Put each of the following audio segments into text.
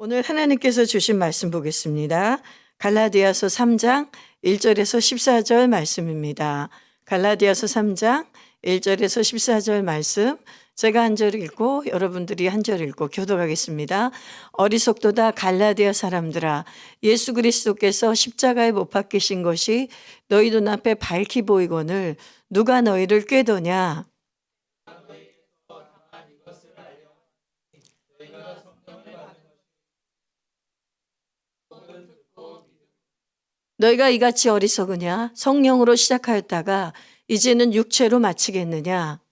오늘 하나님께서 주신 말씀 보겠습니다. 갈라디아서 3장 1절에서 14절 말씀입니다. 갈라디아서 3장 1절에서 14절 말씀, 제가 한 절 읽고 여러분들이 한 절 읽고 교독하겠습니다. 어리석도다 갈라디아 사람들아, 예수 그리스도께서 십자가에 못 박히신 것이 너희 눈앞에 밝히 보이거늘 누가 너희를 꾀더냐? 너희가 이같이 어리석으냐? 성령으로 시작하였다가 이제는 육체로 마치겠느냐?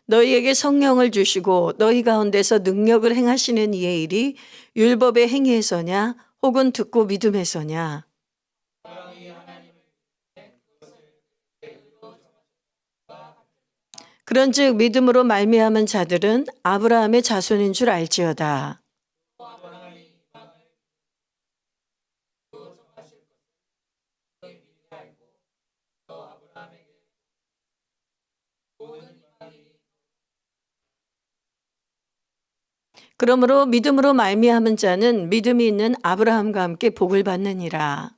너희에게 성령을 주시고 너희 가운데서 능력을 행하시는 이의 일이 율법의 행위에서냐? 혹은 듣고 믿음에서냐? 그런즉 믿음으로 말미암은 자들은 아브라함의 자손인 줄 알지어다. 그러므로 믿음으로 말미암은 자는 믿음이 있는 아브라함과 함께 복을 받느니라.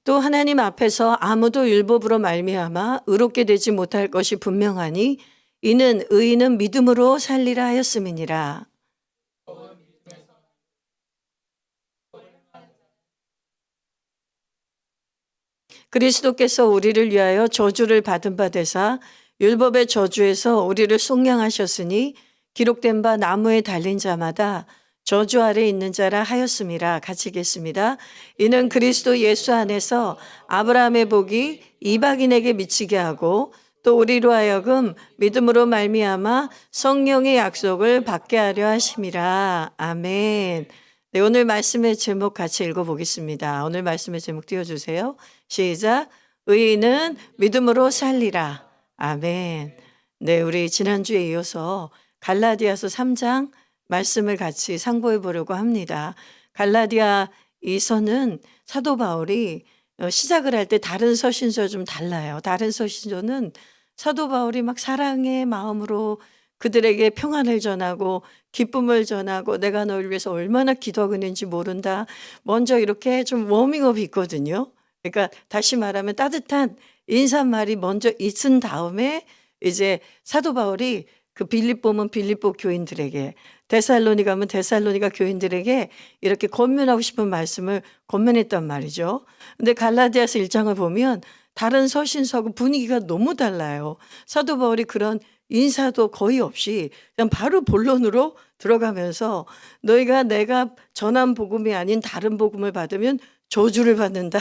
또 하나님 앞에서 아무도 율법으로 말미암아 의롭게 되지 못할 것이 분명하니 이는 의인은 믿음으로 살리라 하였음이니라. 그리스도께서 우리를 위하여 저주를 받은 바 되사 율법의 저주에서 우리를 속량하셨으니 기록된 바 나무에 달린 자마다 저주 아래 있는 자라 하였음이라. 같이 읽겠습니다. 이는 그리스도 예수 안에서 아브라함의 복이 이방인에게 미치게 하고 또 우리로 하여금 믿음으로 말미암아 성령의 약속을 받게 하려 하심이라. 아멘. 네, 오늘 말씀의 제목 같이 읽어보겠습니다. 오늘 말씀의 제목 띄워주세요. 시작. 의인은 믿음으로 살리라. 아멘. 네, 우리 지난주에 이어서 갈라디아서 3장 말씀을 같이 상고해 보려고 합니다. 갈라디아 이 서는 사도 바울이 시작을 할 때 다른 서신서 좀 달라요. 다른 서신서는 사도 바울이 막 사랑의 마음으로 그들에게 평안을 전하고 기쁨을 전하고 내가 너를 위해서 얼마나 기도하고 있는지 모른다. 먼저 이렇게 좀 워밍업이 있거든요. 그러니까 다시 말하면 따뜻한 인사말이 먼저 있은 다음에 이제 사도 바울이 그 빌립보면 빌립보 교인들에게, 데살로니 가면 데살로니가 교인들에게 이렇게 권면하고 싶은 말씀을 권면했단 말이죠. 근데 갈라디아서 1장을 보면 다른 서신서하고 분위기가 너무 달라요. 사도 바울이 그런 인사도 거의 없이 그냥 바로 본론으로 들어가면서 너희가 내가 전한 복음이 아닌 다른 복음을 받으면 저주를 받는다.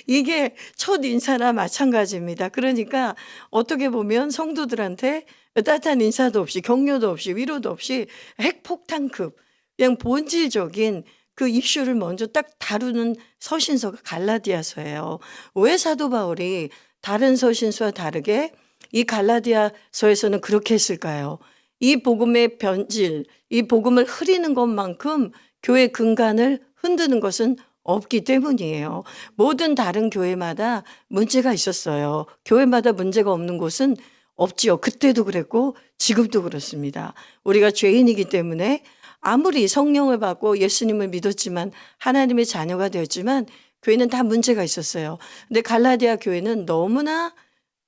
이게 첫 인사나 마찬가지입니다. 그러니까 어떻게 보면 성도들한테 따뜻한 인사도 없이 격려도 없이 위로도 없이 핵폭탄급 그냥 본질적인 그 이슈를 먼저 딱 다루는 서신서가 갈라디아서예요. 왜 사도 바울이 다른 서신서와 다르게 이 갈라디아서에서는 그렇게 했을까요? 이 복음의 변질, 이 복음을 흐리는 것만큼 교회 근간을 흔드는 것은 없기 때문이에요. 모든 다른 교회마다 문제가 있었어요. 교회마다 문제가 없는 곳은 없지요. 그때도 그랬고 지금도 그렇습니다. 우리가 죄인이기 때문에 아무리 성령을 받고 예수님을 믿었지만 하나님의 자녀가 되었지만 교회는 다 문제가 있었어요. 근데 갈라디아 교회는 너무나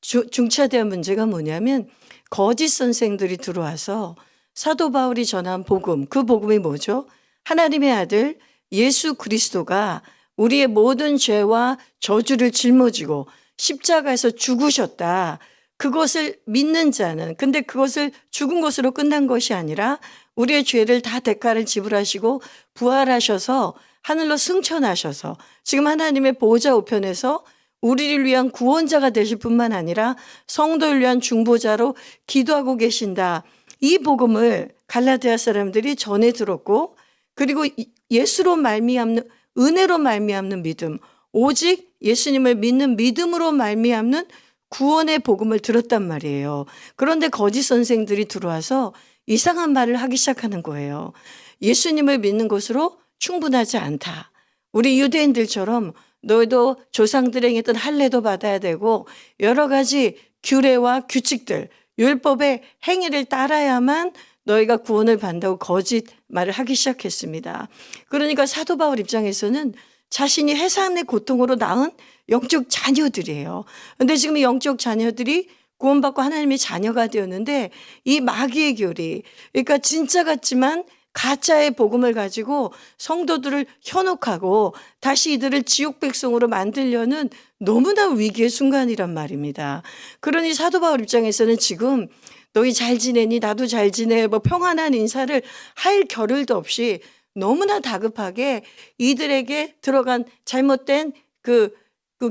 중차대한 문제가 뭐냐면 거짓 선생들이 들어와서 사도 바울이 전한 복음, 그 복음이 뭐죠? 하나님의 아들 예수 그리스도가 우리의 모든 죄와 저주를 짊어지고 십자가에서 죽으셨다. 그것을 믿는 자는, 근데 그것을 죽은 것으로 끝난 것이 아니라 우리의 죄를 다 대가를 지불하시고 부활하셔서 하늘로 승천하셔서 지금 하나님의 보좌 우편에서 우리를 위한 구원자가 되실 뿐만 아니라 성도를 위한 중보자로 기도하고 계신다. 이 복음을 갈라디아 사람들이 전해 들었고, 그리고 예수로 말미암는, 은혜로 말미암는 믿음, 오직 예수님을 믿는 믿음으로 말미암는 구원의 복음을 들었단 말이에요. 그런데 거짓 선생들이 들어와서 이상한 말을 하기 시작하는 거예요. 예수님을 믿는 것으로 충분하지 않다. 우리 유대인들처럼 너희도 조상들에게 했던 할례도 받아야 되고 여러 가지 규례와 규칙들, 율법의 행위를 따라야만 너희가 구원을 받는다고 거짓 말을 하기 시작했습니다. 그러니까 사도 바울 입장에서는 자신이 해산의 고통으로 낳은 영적 자녀들이에요. 근데 지금 이 영적 자녀들이 구원받고 하나님의 자녀가 되었는데 이 마귀의 교리, 그러니까 진짜 같지만 가짜의 복음을 가지고 성도들을 현혹하고 다시 이들을 지옥 백성으로 만들려는 너무나 위기의 순간이란 말입니다. 그러니 사도 바울 입장에서는 지금 너희 잘 지내니 나도 잘 지내 뭐 평안한 인사를 할 겨를도 없이 너무나 다급하게 이들에게 들어간 잘못된 그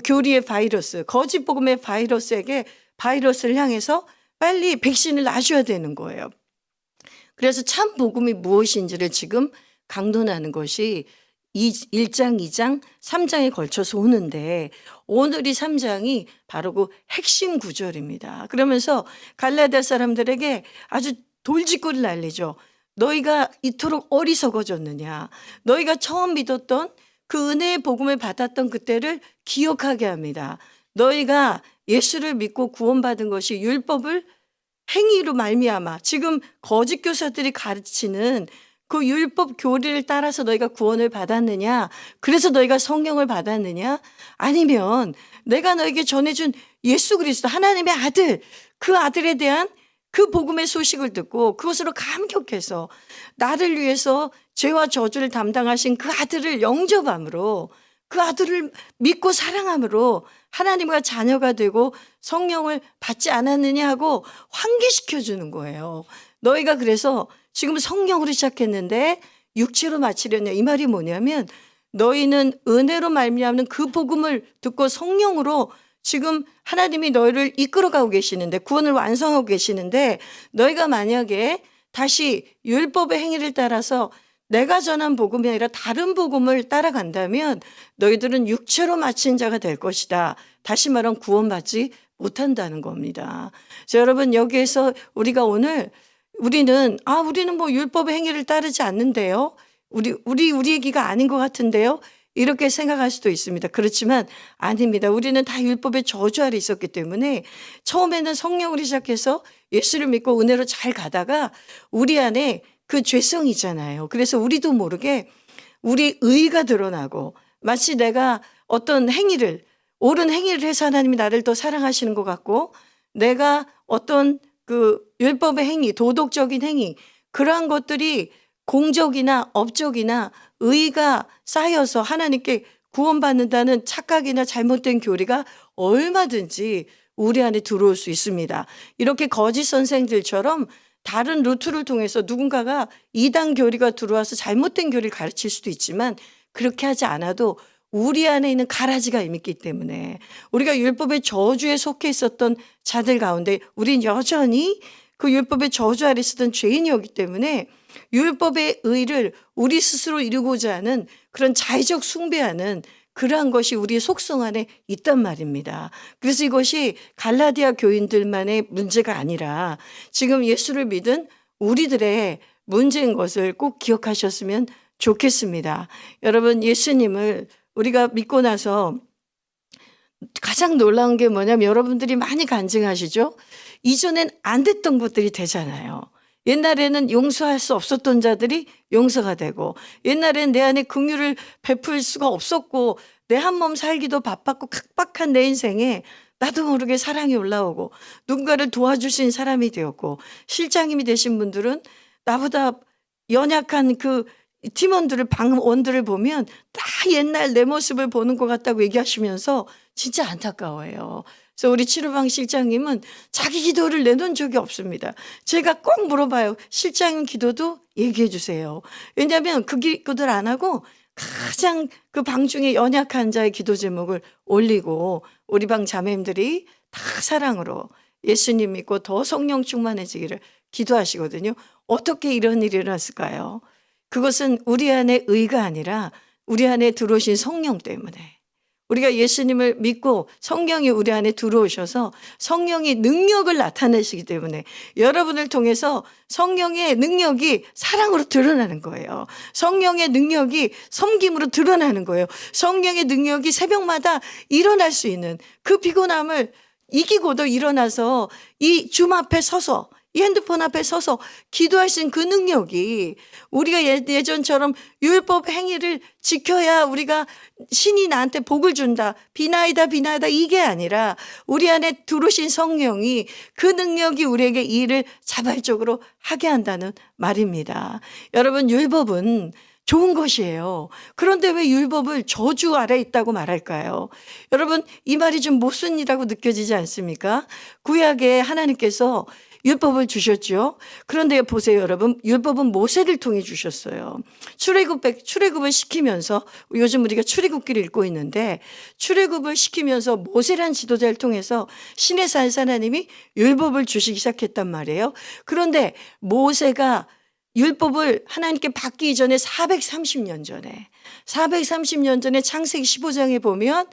교리의 바이러스, 거짓 복음의 바이러스를 향해서 빨리 백신을 놔줘야 되는 거예요. 그래서 참 복음이 무엇인지를 지금 강론하는 것이 1장, 2장, 3장에 걸쳐서 오는데 오늘 이 3장이 바로 그 핵심 구절입니다. 그러면서 갈라디아 사람들에게 아주 돌직구를 날리죠. 너희가 이토록 어리석어졌느냐. 너희가 처음 믿었던 그 은혜의 복음을 받았던 그때를 기억하게 합니다. 너희가 예수를 믿고 구원받은 것이 율법을 행위로 말미암아 지금 거짓 교사들이 가르치는 그 율법 교리를 따라서 너희가 구원을 받았느냐? 그래서 너희가 성령을 받았느냐? 아니면 내가 너에게 전해준 예수 그리스도 하나님의 아들, 그 아들에 대한 그 복음의 소식을 듣고 그것으로 감격해서 나를 위해서 죄와 저주를 담당하신 그 아들을 영접함으로 그 아들을 믿고 사랑함으로 하나님과 자녀가 되고 성령을 받지 않았느냐 하고 환기시켜 주는 거예요. 너희가 그래서 지금 성령으로 시작했는데 육체로 마치려냐. 이 말이 뭐냐면 너희는 은혜로 말미암는 그 복음을 듣고 성령으로 지금 하나님이 너희를 이끌어가고 계시는데 구원을 완성하고 계시는데 너희가 만약에 다시 율법의 행위를 따라서 내가 전한 복음이 아니라 다른 복음을 따라간다면 너희들은 육체로 마친 자가 될 것이다. 다시 말하면 구원받지 못한다는 겁니다. 자, 여러분 여기에서 우리가 오늘 우리는 뭐 율법의 행위를 따르지 않는데요. 우리 얘기가 아닌 것 같은데요. 이렇게 생각할 수도 있습니다. 그렇지만 아닙니다. 우리는 다 율법의 저주 아래 있었기 때문에 처음에는 성령으로 시작해서 예수를 믿고 은혜로 잘 가다가 우리 안에 그 죄성이잖아요. 그래서 우리도 모르게 우리 의가 드러나고 마치 내가 어떤 행위를 옳은 행위를 해서 하나님이 나를 더 사랑하시는 것 같고 내가 어떤 그 율법의 행위, 도덕적인 행위 그러한 것들이 공적이나 업적이나 의가 쌓여서 하나님께 구원받는다는 착각이나 잘못된 교리가 얼마든지 우리 안에 들어올 수 있습니다. 이렇게 거짓 선생들처럼 다른 루트를 통해서 누군가가 이단 교리가 들어와서 잘못된 교리를 가르칠 수도 있지만 그렇게 하지 않아도 우리 안에 있는 가라지가 이미 있기 때문에 우리가 율법의 저주에 속해 있었던 자들 가운데 우린 여전히 그 율법의 저주 아래 있었던 죄인이었기 때문에 율법의 의를 우리 스스로 이루고자 하는 그런 자의적 숭배하는 그러한 것이 우리의 속성 안에 있단 말입니다. 그래서 이것이 갈라디아 교인들만의 문제가 아니라 지금 예수를 믿은 우리들의 문제인 것을 꼭 기억하셨으면 좋겠습니다. 여러분 예수님을 우리가 믿고 나서 가장 놀라운 게 뭐냐면 여러분들이 많이 간증하시죠? 이전엔 안 됐던 것들이 되잖아요. 옛날에는 용서할 수 없었던 자들이 용서가 되고 옛날에는 내 안에 긍휼을 베풀 수가 없었고 내 한 몸 살기도 바빴고 각박한 내 인생에 나도 모르게 사랑이 올라오고 누군가를 도와주신 사람이 되었고 실장님이 되신 분들은 나보다 연약한 그 팀원들을 방원들을 보면 다 옛날 내 모습을 보는 것 같다고 얘기하시면서 진짜 안타까워해요. 그래서 우리 치료방 실장님은 자기 기도를 내놓은 적이 없습니다. 제가 꼭 물어봐요. 실장님 기도도 얘기해 주세요. 왜냐하면 그 기도를 안 하고 가장 그 방 중에 연약한 자의 기도 제목을 올리고 우리 방 자매님들이 다 사랑으로 예수님 믿고 더 성령 충만해지기를 기도하시거든요. 어떻게 이런 일이 일어났을까요? 그것은 우리 안에 의가 아니라 우리 안에 들어오신 성령 때문에 우리가 예수님을 믿고 성령이 우리 안에 들어오셔서 성령의 능력을 나타내시기 때문에 여러분을 통해서 성령의 능력이 사랑으로 드러나는 거예요. 성령의 능력이 섬김으로 드러나는 거예요. 성령의 능력이 새벽마다 일어날 수 있는 그 피곤함을 이기고도 일어나서 이 줌 앞에 서서 이 핸드폰 앞에 서서 기도할 수 있는 그 능력이 우리가 예전처럼 율법 행위를 지켜야 우리가 신이 나한테 복을 준다. 비나이다 비나이다 이게 아니라 우리 안에 들어오신 성령이 그 능력이 우리에게 이 일을 자발적으로 하게 한다는 말입니다. 여러분 율법은 좋은 것이에요. 그런데 왜 율법을 저주 아래 있다고 말할까요? 여러분 이 말이 좀 모순이라고 느껴지지 않습니까? 구약에 하나님께서 율법을 주셨죠. 그런데 보세요 여러분, 율법은 모세를 통해 주셨어요. 출애굽을 시키면서 요즘 우리가 출애굽기를 읽고 있는데 출애굽을 시키면서 모세란 지도자를 통해서 신의 산 하나님이 율법을 주시기 시작했단 말이에요. 그런데 모세가 율법을 하나님께 받기 전에 430년 전에 창세기 15장에 보면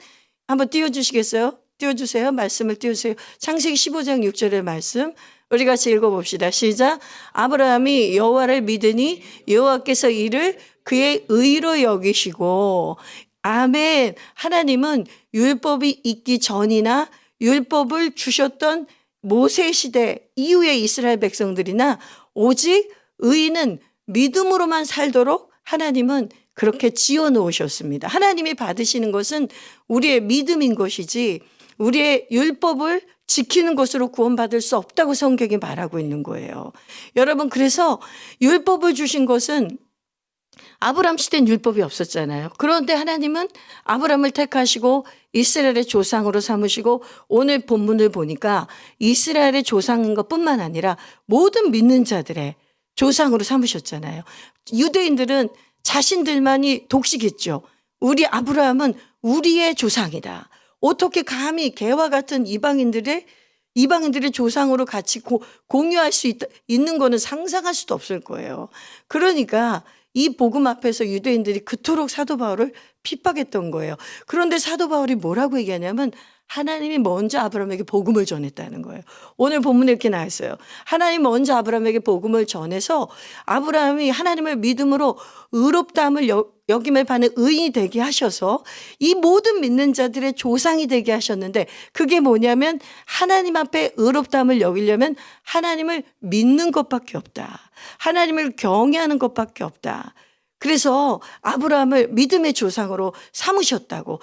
한번 띄워주시겠어요? 띄워주세요. 말씀을 띄워주세요. 창세기 15장 6절의 말씀 우리 같이 읽어봅시다. 시작. 아브라함이 여호와를 믿으니 여호와께서 이를 그의 의로 여기시고. 아멘. 하나님은 율법이 있기 전이나 율법을 주셨던 모세 시대 이후의 이스라엘 백성들이나 오직 의인은 믿음으로만 살도록 하나님은 그렇게 지어 놓으셨습니다. 하나님이 받으시는 것은 우리의 믿음인 것이지 우리의 율법을 지키는 것으로 구원받을 수 없다고 성경이 말하고 있는 거예요. 여러분 그래서 율법을 주신 것은 아브라함 시대는 율법이 없었잖아요. 그런데 하나님은 아브라함을 택하시고 이스라엘의 조상으로 삼으시고 오늘 본문을 보니까 이스라엘의 조상인 것뿐만 아니라 모든 믿는 자들의 조상으로 삼으셨잖아요. 유대인들은 자신들만이 독식했죠. 우리 아브라함은 우리의 조상이다. 어떻게 감히 개와 같은 이방인들의 조상으로 같이 공유할 수 있는 거는 상상할 수도 없을 거예요. 그러니까 이 복음 앞에서 유대인들이 그토록 사도 바울을 핍박했던 거예요. 그런데 사도 바울이 뭐라고 얘기하냐면 하나님이 먼저 아브라함에게 복음을 전했다는 거예요. 오늘 본문에 이렇게 나와 있어요. 하나님 먼저 아브라함에게 복음을 전해서 아브라함이 하나님을 믿음으로 의롭다함을 여김을 받는 의인이 되게 하셔서 이 모든 믿는 자들의 조상이 되게 하셨는데 그게 뭐냐면 하나님 앞에 의롭다함을 여기려면 하나님을 믿는 것밖에 없다. 하나님을 경외하는 것밖에 없다. 그래서 아브라함을 믿음의 조상으로 삼으셨다고.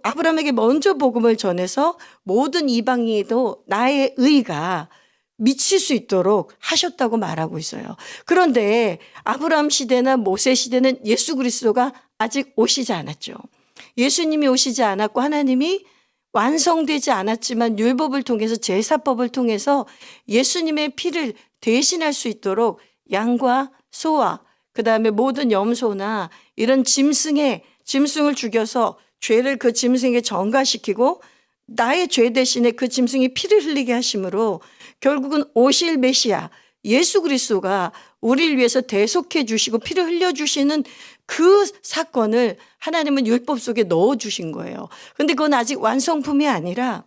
아브라함에게 먼저 복음을 전해서 모든 이방인도 나의 의가 미칠 수 있도록 하셨다고 말하고 있어요. 그런데 아브라함 시대나 모세 시대는 예수 그리스도가 아직 오시지 않았죠. 예수님이 오시지 않았고 하나님이 완성되지 않았지만 율법을 통해서 제사법을 통해서 예수님의 피를 대신할 수 있도록 양과 소와 그다음에 모든 염소나 이런 짐승을 죽여서 죄를 그 짐승에 전가시키고 나의 죄 대신에 그 짐승이 피를 흘리게 하심으로 결국은 오실 메시아 예수 그리스도가 우리를 위해서 대속해 주시고 피를 흘려주시는 그 사건을 하나님은 율법 속에 넣어주신 거예요. 그런데 그건 아직 완성품이 아니라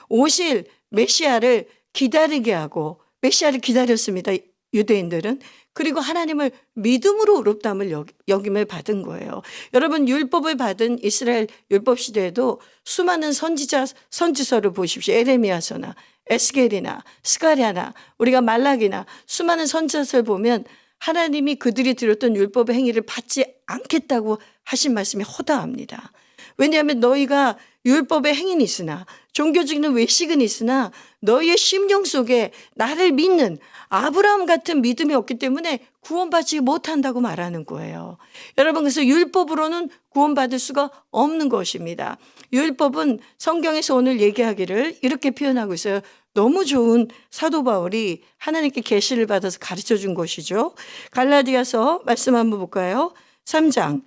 오실 메시아를 기다리게 하고 메시아를 기다렸습니다. 유대인들은. 그리고 하나님을 믿음으로 의롭다함을 여김을 받은 거예요. 여러분 율법을 받은 이스라엘 율법 시대에도 수많은 선지서를 보십시오. 에레미야서나 에스겔이나 스가랴나 우리가 말라기나 수많은 선지서를 보면 하나님이 그들이 드렸던 율법의 행위를 받지 않겠다고 하신 말씀이 허다합니다. 왜냐하면 너희가 율법의 행위는 있으나 종교적인 외식은 있으나 너희의 심령 속에 나를 믿는 아브라함 같은 믿음이 없기 때문에 구원받지 못한다고 말하는 거예요. 여러분 그래서 율법으로는 구원받을 수가 없는 것입니다. 율법은 성경에서 오늘 얘기하기를 이렇게 표현하고 있어요. 너무 좋은 사도 바울이 하나님께 계시를 받아서 가르쳐 준 것이죠. 갈라디아서 말씀 한번 볼까요? 3장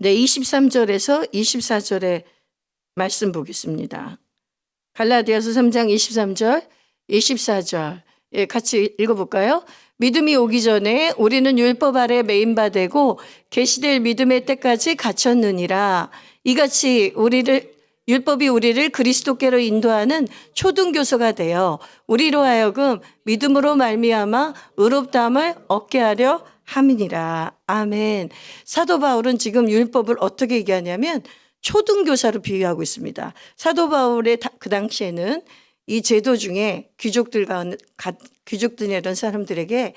23절에서 24절의 말씀 보겠습니다. 갈라디아서 3장 23절 24절 같이 읽어볼까요? 믿음이 오기 전에 우리는 율법 아래 매인 바 되고 계시될 믿음의 때까지 갇혔느니라. 이같이 율법이 우리를 그리스도께로 인도하는 초등교사가 되어 우리로 하여금 믿음으로 말미암아 의롭다함을 얻게 하려 함이니라. 아멘. 사도 바울은 지금 율법을 어떻게 얘기하냐면 초등교사로 비유하고 있습니다. 사도 바울의 그 당시에는 이 제도 중에 귀족들이라는 사람들에게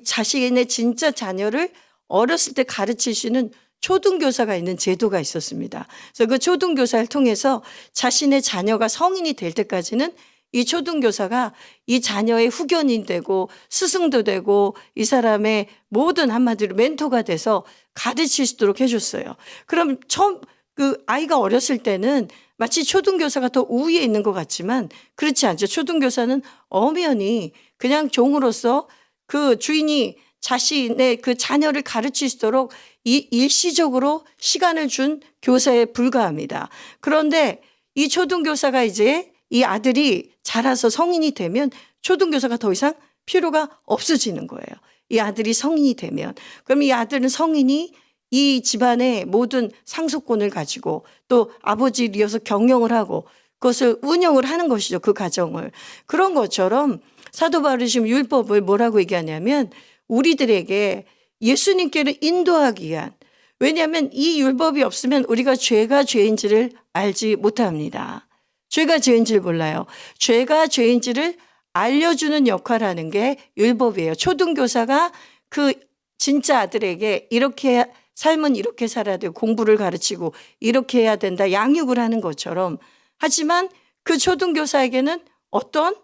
자신의 진짜 자녀를 어렸을 때 가르칠 수 있는 초등교사가 있는 제도가 있었습니다. 그래서 그 초등교사를 통해서 자신의 자녀가 성인이 될 때까지는 이 초등교사가 이 자녀의 후견이 되고 스승도 되고 이 사람의 모든 한마디로 멘토가 돼서 가르칠 수 있도록 해줬어요. 그럼 처음 그 아이가 어렸을 때는 마치 초등교사가 더 우위에 있는 것 같지만 그렇지 않죠. 초등교사는 엄연히 그냥 종으로서 그 주인이 자신의 그 자녀를 가르칠 수 있도록 일시적으로 시간을 준 교사에 불과합니다. 그런데 이 초등교사가 이제 이 아들이 자라서 성인이 되면 초등교사가 더 이상 필요가 없어지는 거예요. 이 아들이 성인이 되면. 그럼 이 아들은 성인이 이 집안의 모든 상속권을 가지고 또 아버지를 이어서 경영을 하고 그것을 운영을 하는 것이죠. 그 가정을. 그런 것처럼 사도 바울이 지금 율법을 뭐라고 얘기하냐면 우리들에게 예수님께로 인도하기 위한, 왜냐하면 이 율법이 없으면 우리가 죄가 죄인지를 알지 못합니다. 죄가 죄인지를 몰라요. 죄가 죄인지를 알려주는 역할을 게 율법이에요. 초등교사가 그 진짜 아들에게 이렇게 삶은 이렇게 살아야 되고 공부를 가르치고 이렇게 해야 된다 양육을 하는 것처럼, 하지만 그 초등교사에게는 어떤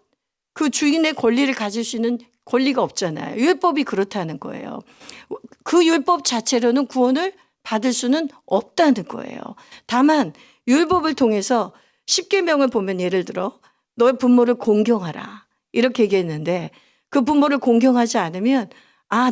그 주인의 권리를 가질 수 있는 권리가 없잖아요. 율법이 그렇다는 거예요. 그 율법 자체로는 구원을 받을 수는 없다는 거예요. 다만 율법을 통해서 십계명을 보면 예를 들어 너의 부모를 공경하라 이렇게 얘기했는데 그 부모를 공경하지 않으면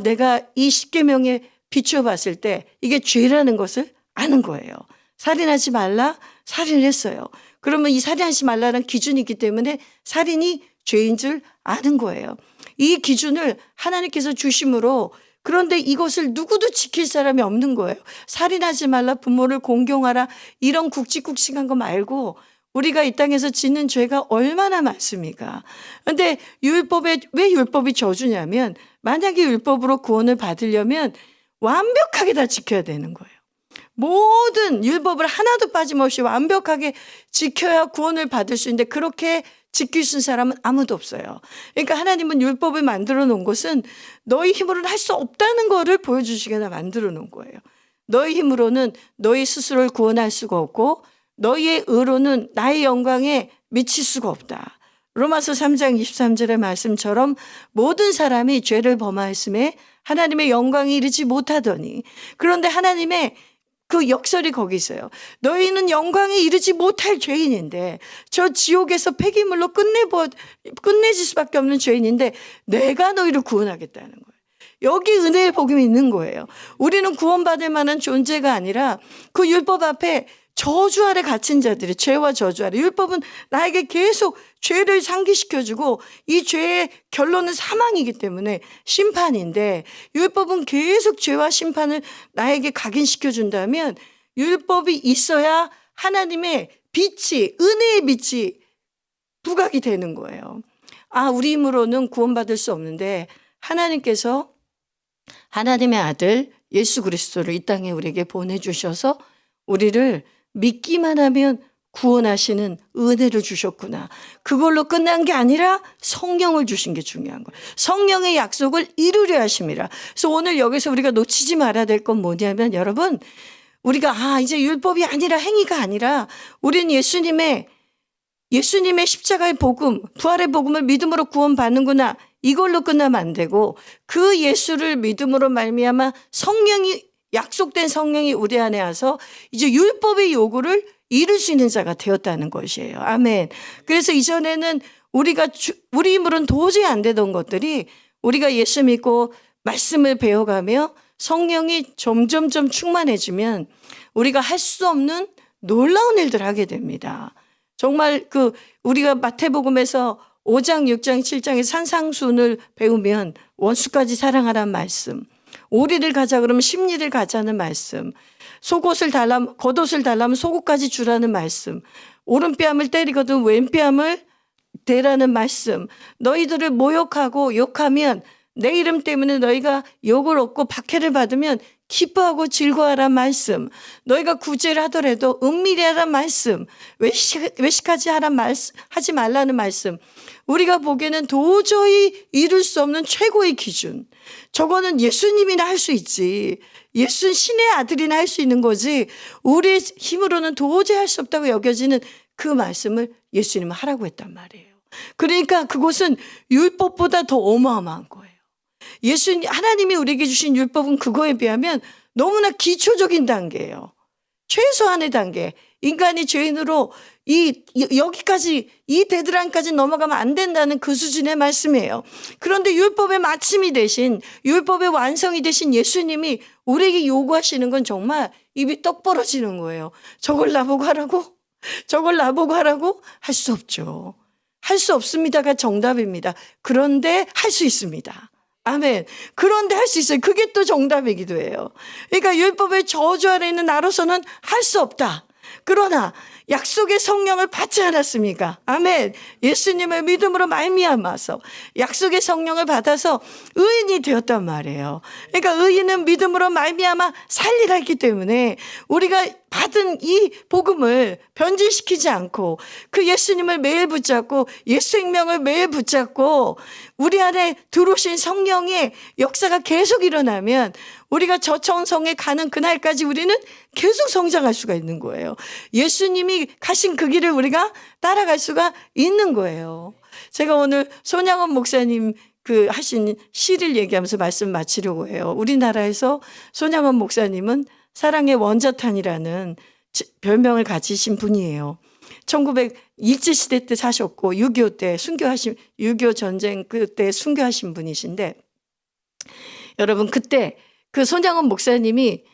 내가 이 십계명에 비추어 봤을 때 이게 죄라는 것을 아는 거예요. 살인하지 말라, 살인을 했어요. 그러면 이 살인하지 말라는 기준이 있기 때문에 살인이 죄인 줄 아는 거예요. 이 기준을 하나님께서 주심으로, 그런데 이것을 누구도 지킬 사람이 없는 거예요. 살인하지 말라, 부모를 공경하라 이런 굵직굵직한 거 말고 우리가 이 땅에서 짓는 죄가 얼마나 많습니까? 그런데 왜 율법이 저주냐면 만약에 율법으로 구원을 받으려면 완벽하게 다 지켜야 되는 거예요. 모든 율법을 하나도 빠짐없이 완벽하게 지켜야 구원을 받을 수 있는데 그렇게 지킬 수 있는 사람은 아무도 없어요. 그러니까 하나님은 율법을 만들어 놓은 것은 너희 힘으로는 할 수 없다는 거를 보여주시게나 만들어 놓은 거예요. 너희 힘으로는 너희 스스로를 구원할 수가 없고 너희의 의로는 나의 영광에 미칠 수가 없다. 로마서 3장 23절의 말씀처럼 모든 사람이 죄를 범하였음에 하나님의 영광이 이르지 못하더니, 그런데 하나님의 그 역설이 거기 있어요. 너희는 영광에 이르지 못할 죄인인데, 저 지옥에서 폐기물로 끝내질 수밖에 없는 죄인인데 내가 너희를 구원하겠다는 거예요. 여기 은혜의 복음이 있는 거예요. 우리는 구원받을 만한 존재가 아니라 그 율법 앞에 저주 아래 갇힌 자들이, 죄와 저주 아래. 율법은 나에게 계속 죄를 상기시켜주고 이 죄의 결론은 사망이기 때문에 심판인데, 율법은 계속 죄와 심판을 나에게 각인시켜준다면 율법이 있어야 하나님의 빛이, 은혜의 빛이 부각이 되는 거예요. 우리 힘으로는 구원받을 수 없는데 하나님께서 하나님의 아들 예수 그리스도를 이 땅에 우리에게 보내주셔서 우리를 믿기만 하면 구원하시는 은혜를 주셨구나. 그걸로 끝난 게 아니라 성령을 주신 게 중요한 거예요. 성령의 약속을 이루려 하심이라. 그래서 오늘 여기서 우리가 놓치지 말아야 될 건 뭐냐면, 여러분, 우리가 이제 율법이 아니라 행위가 아니라 우리는 예수님의 십자가의 복음, 부활의 복음을 믿음으로 구원받는구나. 이걸로 끝나면 안 되고 그 예수를 믿음으로 말미암아 약속된 성령이 우리 안에 와서 이제 율법의 요구를 이룰 수 있는 자가 되었다는 것이에요. 아멘. 그래서 이전에는 우리 힘으로는 도저히 안 되던 것들이 우리가 예수 믿고 말씀을 배워가며 성령이 점점점 충만해지면 우리가 할 수 없는 놀라운 일들을 하게 됩니다. 정말 우리가 마태복음에서 5장, 6장, 7장의 산상순을 배우면 원수까지 사랑하라는 말씀, 오리를 가자 그러면 십리를 가자는 말씀. 속옷을 달라면 겉옷을 달라면 속옷까지 주라는 말씀. 오른뺨을 때리거든 왼뺨을 대라는 말씀. 너희들을 모욕하고 욕하면 내 이름 때문에 너희가 욕을 얻고 박해를 받으면 기뻐하고 즐거워하란 말씀. 너희가 구제를 하더라도 은밀히 하란 말씀. 외식하지 하지 말라는 말씀. 우리가 보기에는 도저히 이룰 수 없는 최고의 기준. 저거는 예수님이나 할 수 있지. 예수 신의 아들이나 할 수 있는 거지. 우리의 힘으로는 도저히 할 수 없다고 여겨지는 그 말씀을 예수님은 하라고 했단 말이에요. 그러니까 그것은 율법보다 더 어마어마한 거예요. 하나님이 우리에게 주신 율법은 그거에 비하면 너무나 기초적인 단계예요. 최소한의 단계. 인간이 죄인으로 여기까지 이 데드라인까지 넘어가면 안 된다는 그 수준의 말씀이에요. 그런데 율법의 마침이 되신 율법의 완성이 되신 예수님이 우리에게 요구하시는 건 정말 입이 떡 벌어지는 거예요. 저걸 나보고 하라고? 저걸 나보고 하라고? 할 수 없죠. 할 수 없습니다가 정답입니다. 그런데 할 수 있습니다. 아멘. 그런데 할 수 있어요. 그게 또 정답이기도 해요. 그러니까 율법의 저주 아래 있는 나로서는 할 수 없다. 그러나 약속의 성령을 받지 않았습니까? 아멘. 예수님을 믿음으로 말미암아서 약속의 성령을 받아서 의인이 되었단 말이에요. 그러니까 의인은 믿음으로 말미암아 살리라 했기 때문에 우리가 받은 이 복음을 변질시키지 않고 그 예수님을 매일 붙잡고 예수 생명을 매일 붙잡고 우리 안에 들어오신 성령의 역사가 계속 일어나면 우리가 저천성에 가는 그날까지 우리는 계속 성장할 수가 있는 거예요. 예수님이 가신 그 길을 우리가 따라갈 수가 있는 거예요. 제가 오늘 손양원 목사님 하신 시를 얘기하면서 말씀 마치려고 해요. 우리나라에서 손양원 목사님은 사랑의 원자탄이라는 별명을 가지신 분이에요. 1900 일제시대 때 사셨고 6.25 때 6.25 전쟁 그때 순교하신 분이신데 여러분 그때 그 손양원 목사님이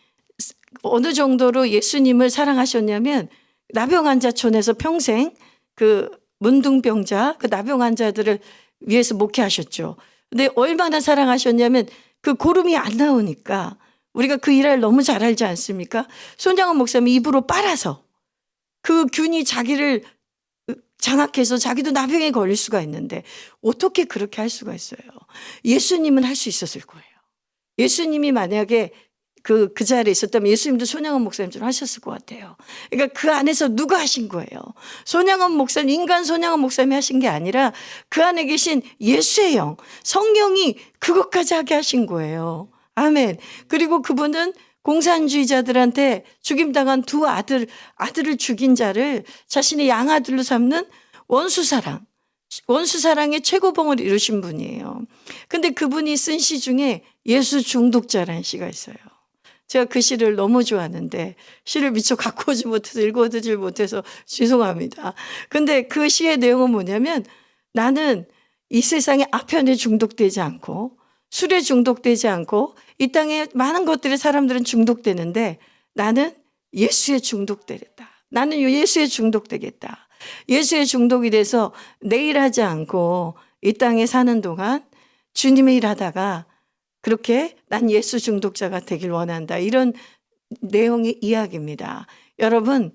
어느 정도로 예수님을 사랑하셨냐면 나병환자촌에서 평생 그 문둥병자 그 나병환자들을 위해서 목회하셨죠. 근데 얼마나 사랑하셨냐면 그 고름이 안 나오니까 우리가 그 일을 너무 잘 알지 않습니까? 손양원 목사님 입으로 빨아서 그 균이 자기를 장악해서 자기도 나병에 걸릴 수가 있는데 어떻게 그렇게 할 수가 있어요? 예수님은 할 수 있었을 거예요. 예수님이 만약에 그 자리에 있었다면 예수님도 손양원 목사님처럼 하셨을 것 같아요. 그러니까 그 안에서 누가 하신 거예요? 손양원 목사님, 인간 손양원 목사님이 하신 게 아니라 그 안에 계신 예수의 영, 성령이 그것까지 하게 하신 거예요. 아멘. 그리고 그분은 공산주의자들한테 죽임당한 두 아들을 죽인 자를 자신의 양아들로 삼는 원수사랑의 최고봉을 이루신 분이에요. 근데 그분이 쓴 시 중에 예수 중독자라는 시가 있어요. 제가 그 시를 너무 좋아하는데 시를 미처 갖고 오지 못해서 읽어드질 못해서 죄송합니다. 근데 그 시의 내용은 뭐냐면 나는 이 세상의 아편에 중독되지 않고 술에 중독되지 않고 이 땅에 많은 것들에 사람들은 중독되는데 나는 예수에 중독되겠다. 나는 예수에 중독되겠다. 예수에 중독이 돼서 내 일하지 않고 이 땅에 사는 동안 주님의 일하다가 그렇게 난 예수 중독자가 되길 원한다. 이런 내용의 이야기입니다. 여러분,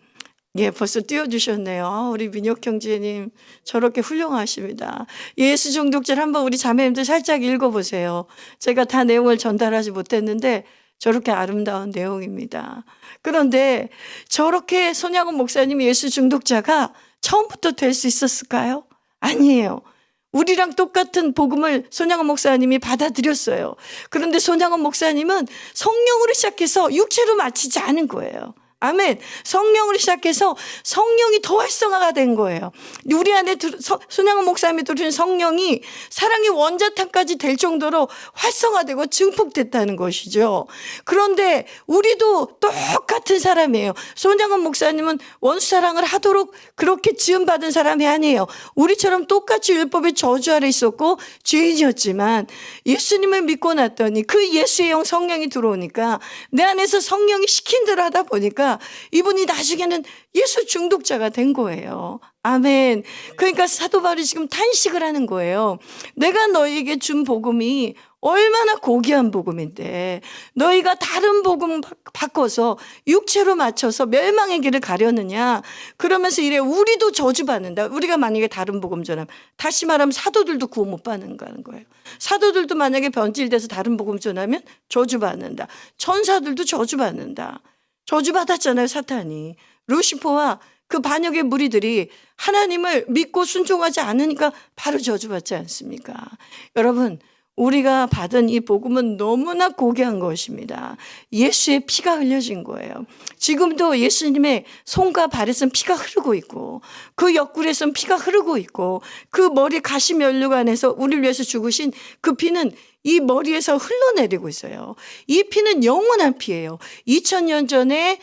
벌써 띄워주셨네요. 우리 민혁 형제님 저렇게 훌륭하십니다. 예수 중독자를 한번 우리 자매님들 살짝 읽어보세요. 제가 다 내용을 전달하지 못했는데 저렇게 아름다운 내용입니다. 그런데 저렇게 손양원 목사님이 예수 중독자가 처음부터 될 수 있었을까요? 아니에요. 우리랑 똑같은 복음을 손양원 목사님이 받아들였어요. 그런데 손양원 목사님은 성령으로 시작해서 육체로 마치지 않은 거예요. 아멘. 성령으로 시작해서 성령이 더 활성화가 된 거예요. 우리 안에 손양원 목사님이 들으신 성령이 사랑의 원자탄까지 될 정도로 활성화되고 증폭됐다는 것이죠. 그런데 우리도 똑같은 사람이에요. 손양원 목사님은 원수사랑을 하도록 그렇게 지음받은 사람이 아니에요. 우리처럼 똑같이 율법의 저주 아래 있었고 죄인이었지만 예수님을 믿고 났더니 그 예수의 영 성령이 들어오니까 내 안에서 성령이 시킨 대로 하다 보니까 이분이 나중에는 예수 중독자가 된 거예요. 아멘. 그러니까 사도 바울이 지금 탄식을 하는 거예요. 내가 너에게 준 복음이 얼마나 고귀한 복음인데 너희가 다른 복음 바꿔서 육체로 맞춰서 멸망의 길을 가려느냐. 그러면서 이래 우리도 저주받는다. 우리가 만약에 다른 복음 전하면, 다시 말하면 사도들도 구원 못 받는 거예요. 사도들도 만약에 변질돼서 다른 복음 전하면 저주받는다. 천사들도 저주받는다. 저주받았잖아요, 사탄이. 루시퍼와 그 반역의 무리들이 하나님을 믿고 순종하지 않으니까 바로 저주받지 않습니까? 여러분, 우리가 받은 이 복음은 너무나 고귀한 것입니다. 예수의 피가 흘려진 거예요. 지금도 예수님의 손과 발에선 피가 흐르고 있고, 그 옆구리에선 피가 흐르고 있고, 그 머리 가시면류관에서 우리를 위해서 죽으신 그 피는 이 머리에서 흘러내리고 있어요. 이 피는 영원한 피예요. 2000년 전에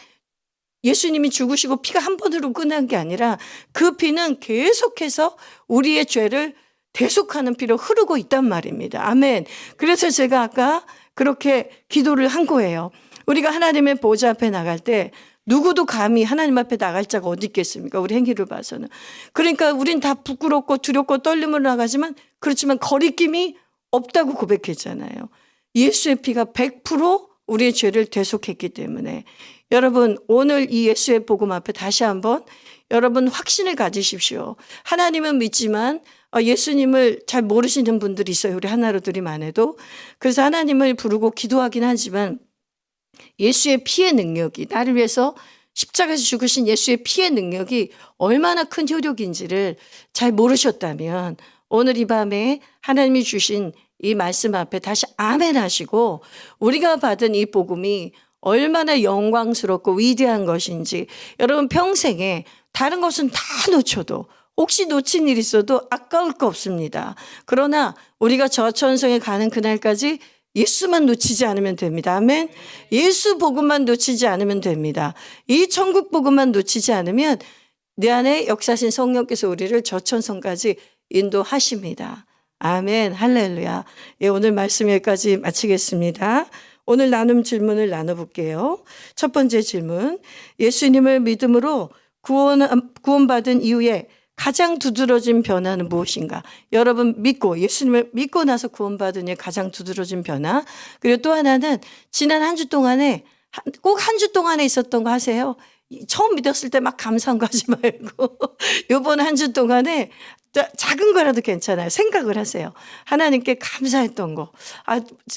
예수님이 죽으시고 피가 한 번으로 끝난 게 아니라 그 피는 계속해서 우리의 죄를 대속하는 피로 흐르고 있단 말입니다. 아멘. 그래서 제가 아까 그렇게 기도를 한 거예요. 우리가 하나님의 보좌 앞에 나갈 때 누구도 감히 하나님 앞에 나갈 자가 어디 있겠습니까? 우리 행위를 봐서는. 그러니까 우린 다 부끄럽고 두렵고 떨림으로 나가지만, 그렇지만 거리낌이 없다고 고백했잖아요. 예수의 피가 100% 우리의 죄를 대속했기 때문에 여러분, 오늘 이 예수의 복음 앞에 다시 한번 여러분 확신을 가지십시오. 하나님은 믿지만 예수님을 잘 모르시는 분들이 있어요. 우리 하나로들이만 해도. 그래서 하나님을 부르고 기도하긴 하지만 예수의 피의 능력이, 나를 위해서 십자가에서 죽으신 예수의 피의 능력이 얼마나 큰 효력인지를 잘 모르셨다면 오늘 이 밤에 하나님이 주신 이 말씀 앞에 다시 아멘 하시고, 우리가 받은 이 복음이 얼마나 영광스럽고 위대한 것인지, 여러분 평생에 다른 것은 다 놓쳐도 혹시 놓친 일 있어도 아까울 거 없습니다. 그러나 우리가 저천성에 가는 그날까지 예수만 놓치지 않으면 됩니다. 아멘. 예수 복음만 놓치지 않으면 됩니다. 이 천국 복음만 놓치지 않으면 내 안에 역사하신 성령께서 우리를 저천성까지 인도하십니다. 아멘. 할렐루야. 예, 오늘 말씀 여기까지 마치겠습니다. 오늘 나눔 질문을 나눠볼게요. 첫 번째 질문. 예수님을 믿음으로 구원받은 이후에 가장 두드러진 변화는 무엇인가? 여러분 믿고, 예수님을 믿고 나서 구원받은 이후에 가장 두드러진 변화. 그리고 또 하나는 지난 한 주 동안에, 꼭 한 주 동안에 있었던 거 하세요. 처음 믿었을 때 막 감사한 거 하지 말고 이번 한 주 동안에 작은 거라도 괜찮아요. 생각을 하세요. 하나님께 감사했던 거.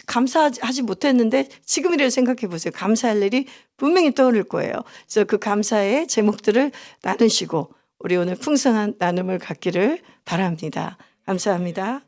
감사하지 못했는데 지금이라도 생각해 보세요. 감사할 일이 분명히 떠오를 거예요. 그래서 그 감사의 제목들을 나누시고 우리 오늘 풍성한 나눔을 갖기를 바랍니다. 감사합니다.